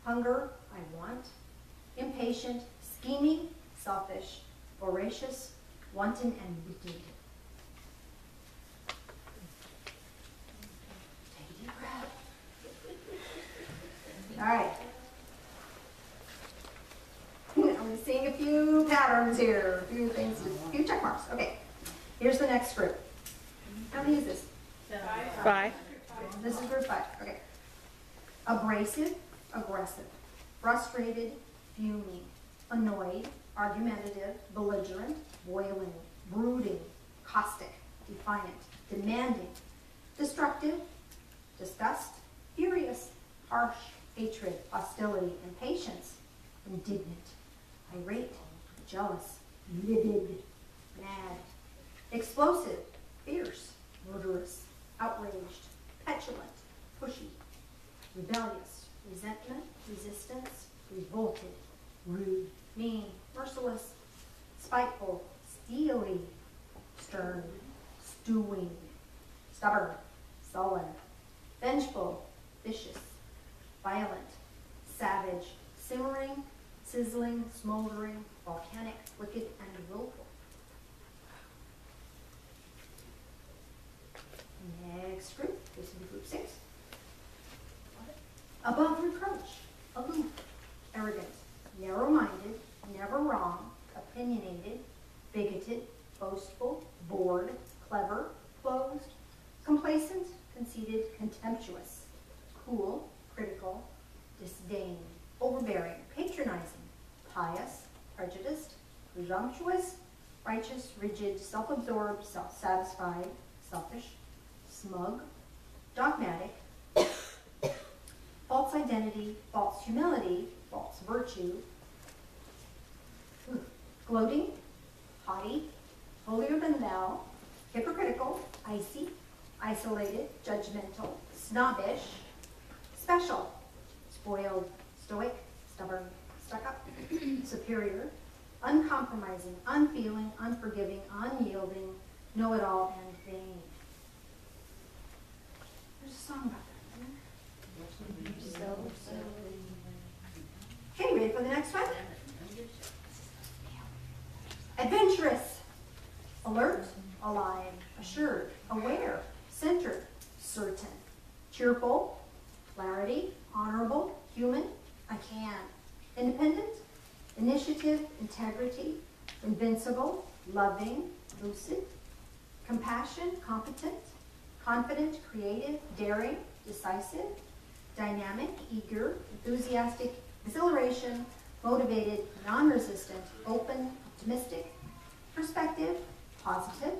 hunger, I want, impatient, scheming, selfish, voracious, wanton, and wicked. Take a deep breath. All right. I'm seeing a few patterns here, a few things, a few check marks. Okay, here's the next group. How many is this? 5. This is group 5. Okay. Abrasive, aggressive, frustrated, fuming, annoyed, argumentative, belligerent, boiling, brooding, caustic, defiant, demanding, destructive, disgust, furious, harsh, hatred, hostility, impatience, indignant, irate, jealous, livid, mad, explosive, fierce, murderous, outraged, petulant, pushy, rebellious, resentment, resistance, revolted, rude, mean, merciless, spiteful, steely, stern, stewing, stubborn, sullen, vengeful, vicious, violent, savage, simmering, sizzling, smoldering, volcanic, wicked, and willful. Next group, this will be group 6. Above reproach, aloof, arrogant, narrow-minded, never wrong, opinionated, bigoted, boastful, bored, clever, closed, complacent, conceited, contemptuous, cool, critical, disdain, overbearing, patronizing, pious, prejudiced, presumptuous, righteous, rigid, self-absorbed, self-satisfied, selfish, smug, dogmatic, false identity, false humility, false virtue, gloating, haughty, holier than thou, hypocritical, icy, isolated, judgmental, snobbish, special, spoiled, stoic, stubborn, stuck up, superior, uncompromising, unfeeling, unforgiving, unyielding, know-it-all, and vain. There's a song about that. Okay, ready for the next one? Adventurous, alert, alive, assured, aware, centered, certain, cheerful, clarity, honorable, human, I can, independent, initiative, integrity, invincible, loving, lucid, compassion, competent, confident, creative, daring, decisive, dynamic, eager, enthusiastic, exhilaration, motivated, non-resistant, open, optimistic, perspective, positive,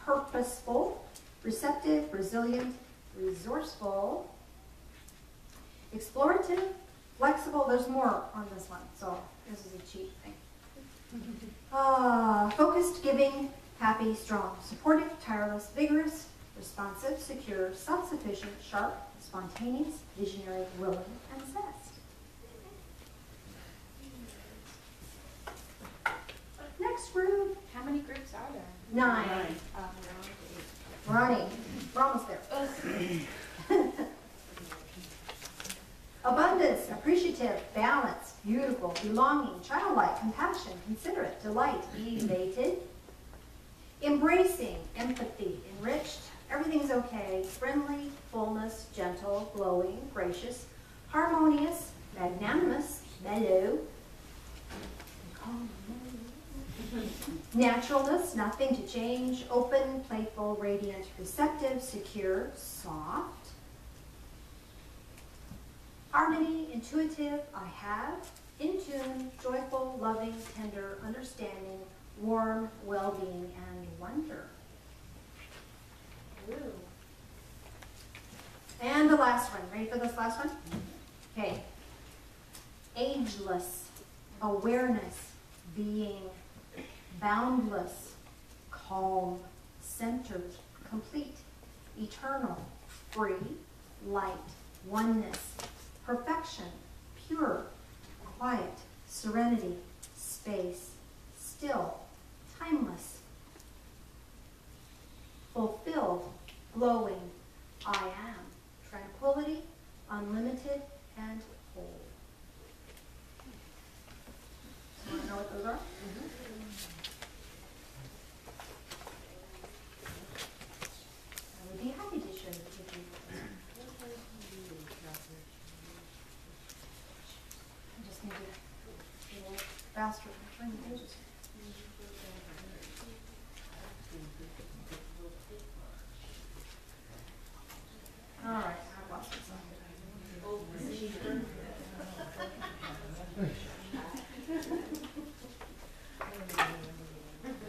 purposeful, receptive, resilient, resourceful, explorative, flexible. There's more on this one, so this is a cheat thing. Focused, giving, happy, strong, supportive, tireless, vigorous, responsive, secure, self-sufficient, sharp, spontaneous, visionary, willing, and zest. Next group. How many groups are there? 9. We're on 8. We're almost there. Abundance, appreciative, balance, beautiful, belonging, childlike, compassion, considerate, delight, elated, embracing, empathy, enriched, everything's okay, friendly, fullness, gentle, glowing, gracious, harmonious, magnanimous, mellow, naturalness, nothing to change, open, playful, radiant, receptive, secure, soft, harmony, intuitive, I have, in tune, joyful, loving, tender, understanding, warm, well-being, and wonder. Ooh. And the last one. Ready for this last one? Okay. Ageless, awareness, being, boundless, calm, centered, complete, eternal, free, light, oneness, perfection, pure, quiet, serenity, space, still, timeless, fulfilled, glowing, I am, tranquility, unlimited, and hold. So you know what those are? I would be happy to show you if you I just need to be a little faster than turn the pages. All right, I've lost it.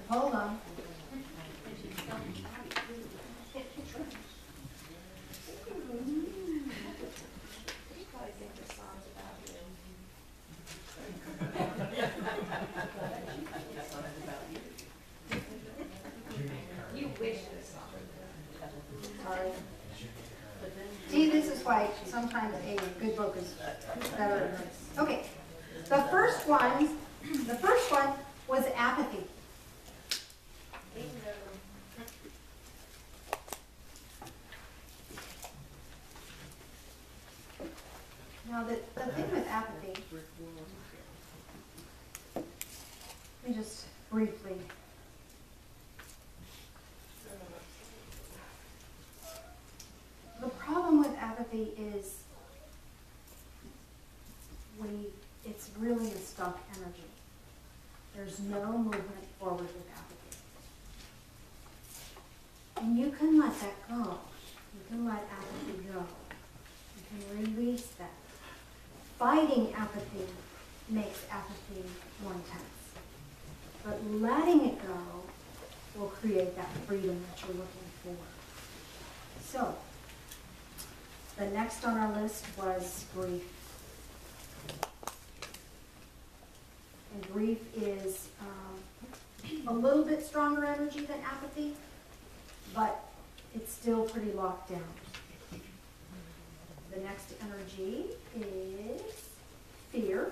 Hold on. Sorry. See, this is why sometimes a good book is better. Okay, the first one was apathy. Now, the thing with apathy, let me just briefly. The problem with apathy is it's really a stuck energy. There's no movement forward with apathy. And you can let that go. You can let apathy go. You can release that. Fighting apathy makes apathy more intense. But letting it go will create that freedom that you're looking for. So, the next on our list was grief. And grief is a little bit stronger energy than apathy, but it's still pretty locked down. The next energy is fear.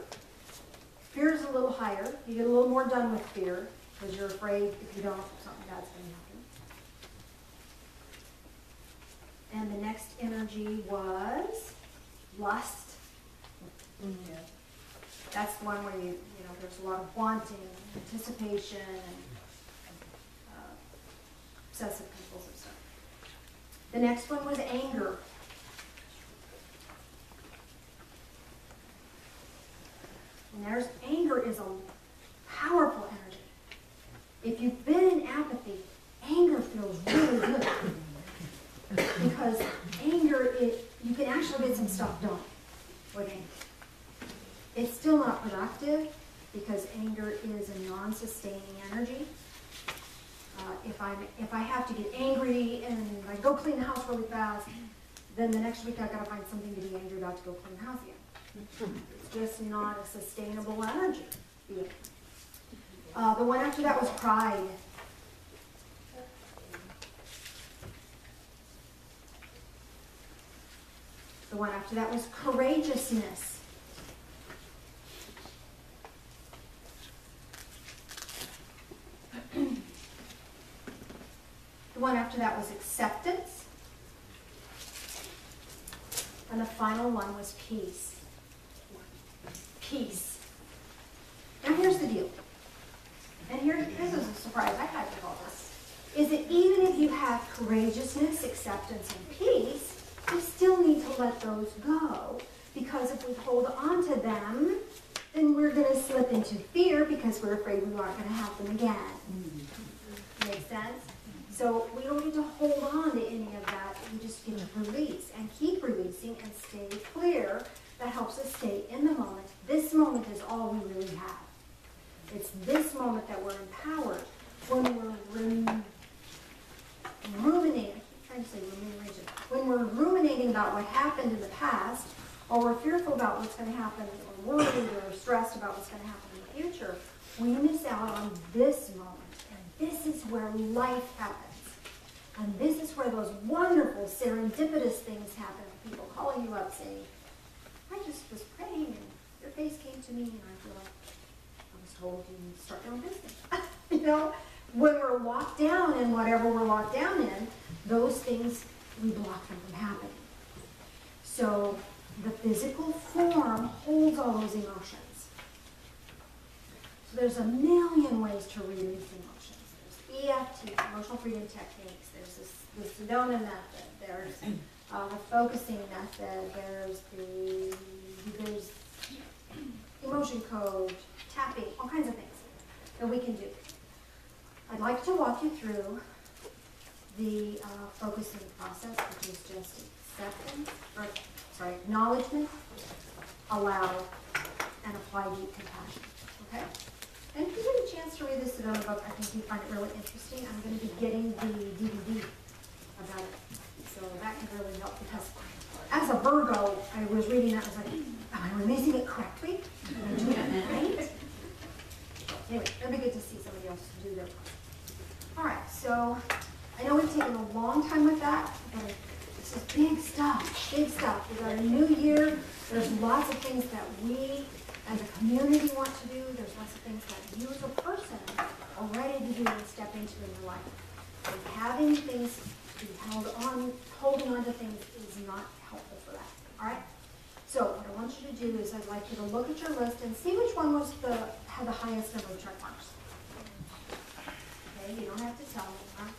Fear is a little higher. You get a little more done with fear because you're afraid if you don't, something bad's going to happen. And the next energy was lust. Mm-hmm. That's the one where there's a lot of wanting, anticipation, and obsessive compulsive stuff. The next one was anger. And anger is a powerful energy. If you've been in apathy, anger feels really good. Because anger, you can actually get some stuff done with anger. It's still not productive because anger is a non-sustaining energy. If I have to get angry and I go clean the house really fast, then the next week I've got to find something to be angry about to go clean the house again. It's just not a sustainable energy. The one after that was pride. The one after that was courageousness. The one after that was acceptance. And the final one was peace. Peace. Now here's the deal. And this is a surprise, I had to call this. Is that even if you have courageousness, acceptance, and peace, we still need to let those go. Because if we hold on to them, then we're going to slip into fear because we're afraid we aren't going to have them again. Make sense? So we don't need to hold on to any of that. We just get to release and keep releasing and stay clear. That helps us stay in the moment. This moment is all we really have. It's this moment that we're empowered. When we're ruminating, I keep trying to say rumination. When we're ruminating about what happened in the past, or we're fearful about what's going to happen, or worried or stressed about what's going to happen in the future, we miss out on this moment. And this is where life happens. And this is where those wonderful serendipitous things happen. People calling you up saying, I just was praying and your face came to me and I feel like I was told you start your own business. When we're locked down in whatever we're locked down in, those things, we block them from happening. So the physical form holds all those emotions. So there's a million ways to release emotions. There's EFT, emotional freedom techniques. There's the Sedona method. There's the focusing method. There's emotion code, tapping, all kinds of things that we can do. I'd like to walk you through the focusing process, which is just acknowledgement, allow, and apply deep compassion. Okay? And if you get a chance to read this Sedona book, I think you find it really interesting. I'm going to be getting the DVD about it. So that can really help, because as a Virgo, I was reading that and I was like, am I releasing it correctly? Am I doing it right? Anyway, it'll be good to see somebody else do their part. All right, so I know we've taken a long time with that, but this is big stuff, big stuff. We've got a new year. There's lots of things that we as a community want to do. There's lots of things that you as a person are ready to do and step into in your life. And having things to be holding on to things is not helpful for that. All right? So what I want you to do is I'd like you to look at your list and see which one had the highest number of check marks. Okay, you don't have to tell me, huh?